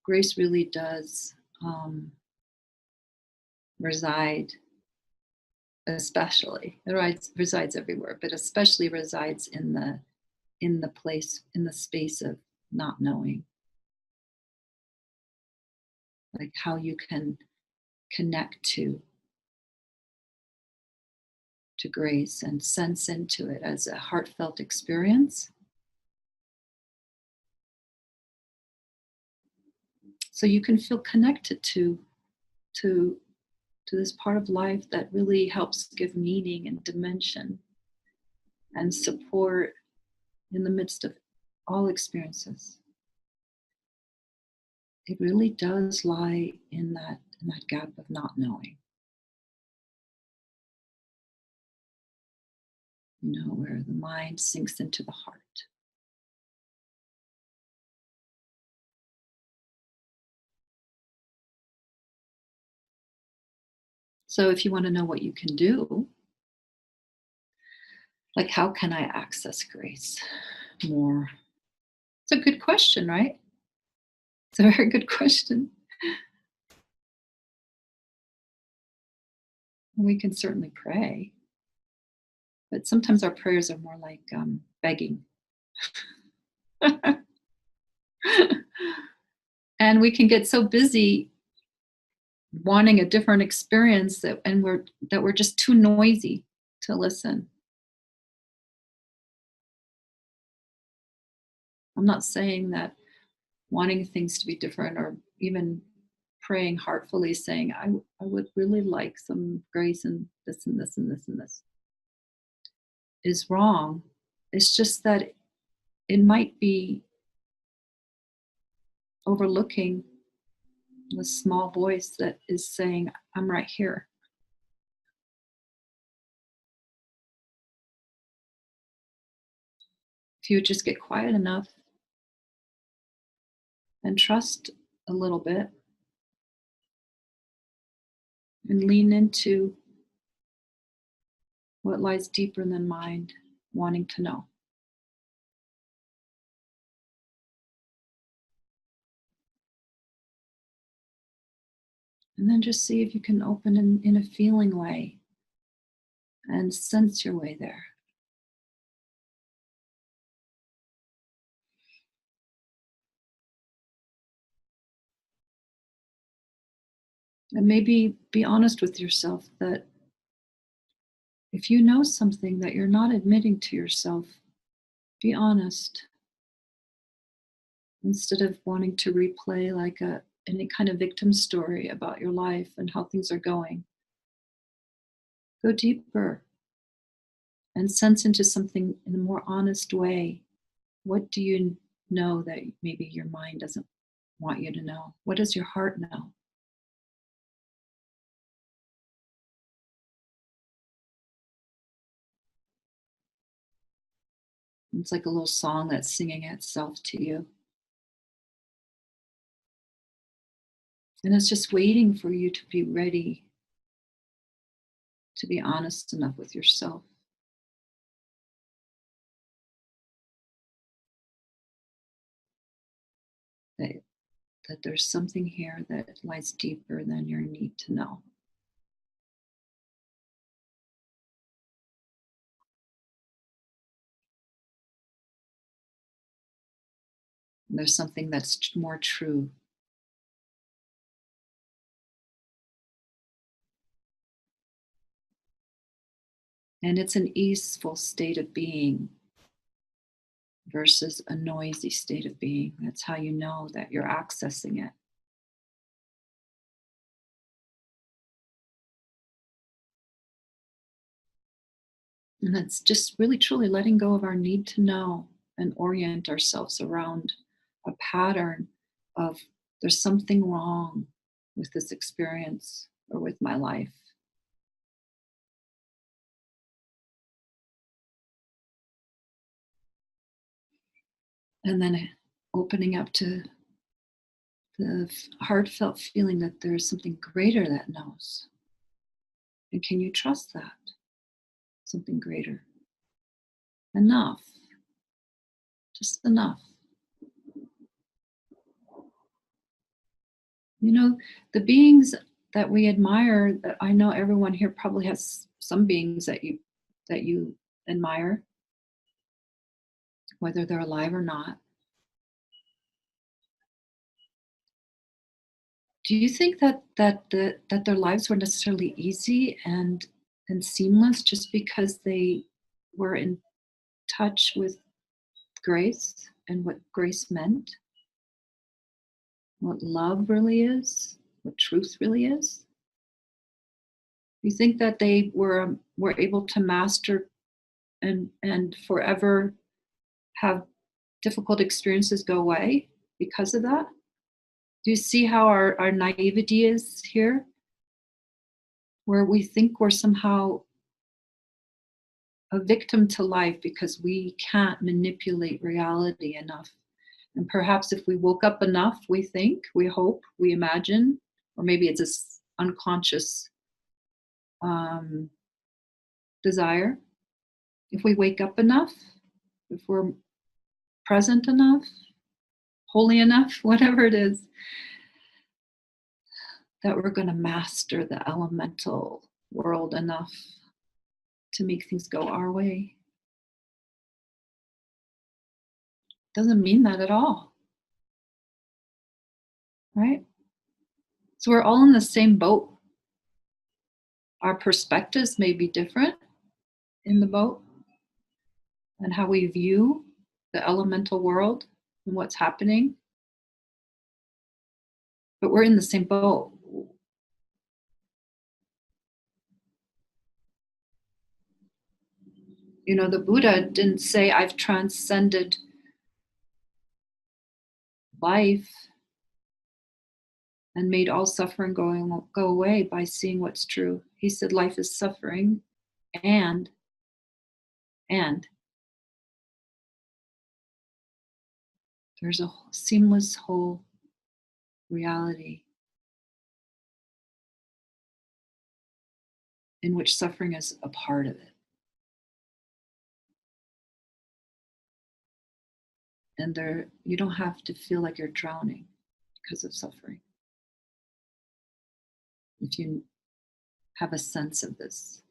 grace really does um, reside, especially it resides everywhere, but especially resides in the place, in the space of not knowing, like how you can connect to grace and sense into it as a heartfelt experience. So you can feel connected to to this part of life that really helps give meaning and dimension and support in the midst of all experiences. It really does lie in that gap of not knowing, where the mind sinks into the heart. So if you want to know what you can do, like how can I access grace more? It's a good question, right? It's a very good question. We can certainly pray, but sometimes our prayers are more like begging. And we can get so busy wanting a different experience that we're just too noisy to listen. I'm not saying that wanting things to be different or even praying heartfully saying I would really like some grace and this and this and this and this is wrong. It's just that it might be overlooking the small voice that is saying, I'm right here. If you would just get quiet enough and trust a little bit and lean into what lies deeper than mind wanting to know. And then just see if you can open in a feeling way and sense your way there. And maybe be honest with yourself that if you know something that you're not admitting to yourself, be honest instead of wanting to replay like any kind of victim story about your life and how things are going. Go deeper and sense into something in a more honest way. What do you know that maybe your mind doesn't want you to know? What does your heart know? It's like a little song that's singing itself to you. And it's just waiting for you to be ready to be honest enough with yourself that, that there's something here that lies deeper than your need to know. And there's something that's more true. And it's an easeful state of being versus a noisy state of being. That's how you know that you're accessing it. And that's just really truly letting go of our need to know and orient ourselves around a pattern of there's something wrong with this experience or with my life. And then opening up to the heartfelt feeling that there's something greater that knows. And can you trust that? Something greater. Enough. Just enough. You know, the beings that we admire, that I know everyone here probably has some beings that you admire, whether they're alive or not. Do you think that their lives were necessarily easy and seamless just because they were in touch with grace and what grace meant, what love really is, what truth really is? You think that they were able to master and forever have difficult experiences go away because of that? Do you see how our naivety is here? Where we think we're somehow a victim to life because we can't manipulate reality enough. And perhaps if we woke up enough, we think, we hope, we imagine, or maybe it's this unconscious um, desire. If we wake up enough, if we're present enough, holy enough, whatever it is, that we're going to master the elemental world enough to make things go our way. Doesn't mean that at all, right? So we're all in the same boat. Our perspectives may be different in the boat and how we view the elemental world and what's happening, but we're in the same boat. You know, the Buddha didn't say, I've transcended life and made all suffering go away by seeing what's true. He said life is suffering and and there's a seamless whole reality in which suffering is a part of it. And there, you don't have to feel like you're drowning because of suffering. If you have a sense of this,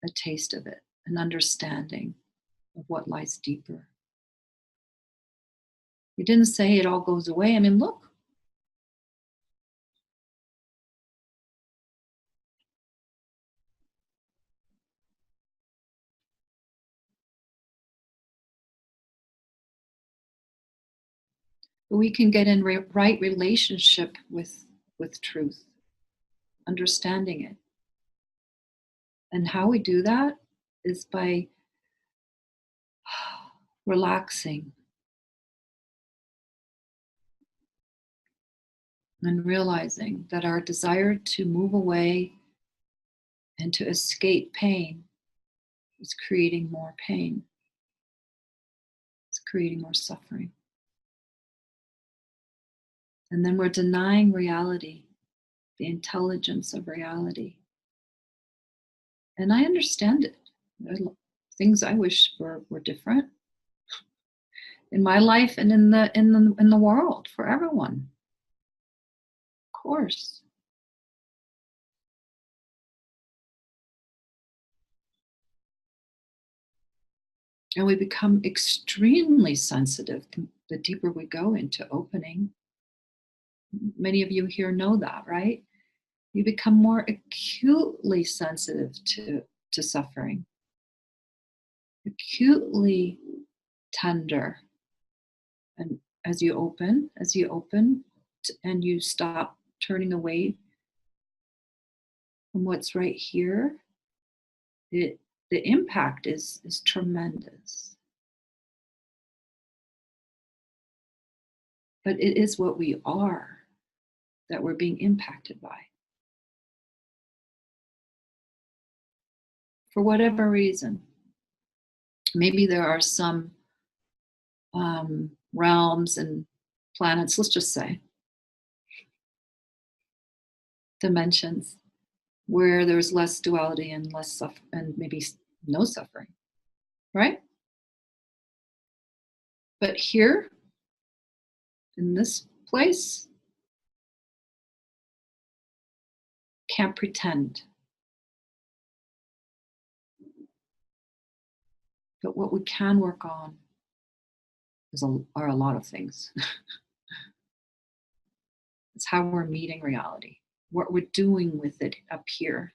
a taste of it, an understanding of what lies deeper. He didn't say it all goes away. I mean, look. We can get in right relationship with truth, understanding it. And how we do that is by relaxing and realizing that our desire to move away and to escape pain is creating more pain. It's creating more suffering. And then we're denying reality, the intelligence of reality. And I understand it. There's things I wish were different in my life and in the world for everyone. Of course. And we become extremely sensitive the deeper we go into opening. Many of you here know that, right? You become more acutely sensitive to suffering, acutely tender. And as you open, and you stop turning away from what's right here, the impact is tremendous. But it is what we are that we're being impacted by. For whatever reason. Maybe there are some realms and planets, let's just say, dimensions, where there's less duality and less suffering, and maybe no suffering, right? But here, in this place, can't pretend. But what we can work on are a lot of things. It's how we're meeting reality, what we're doing with it up here.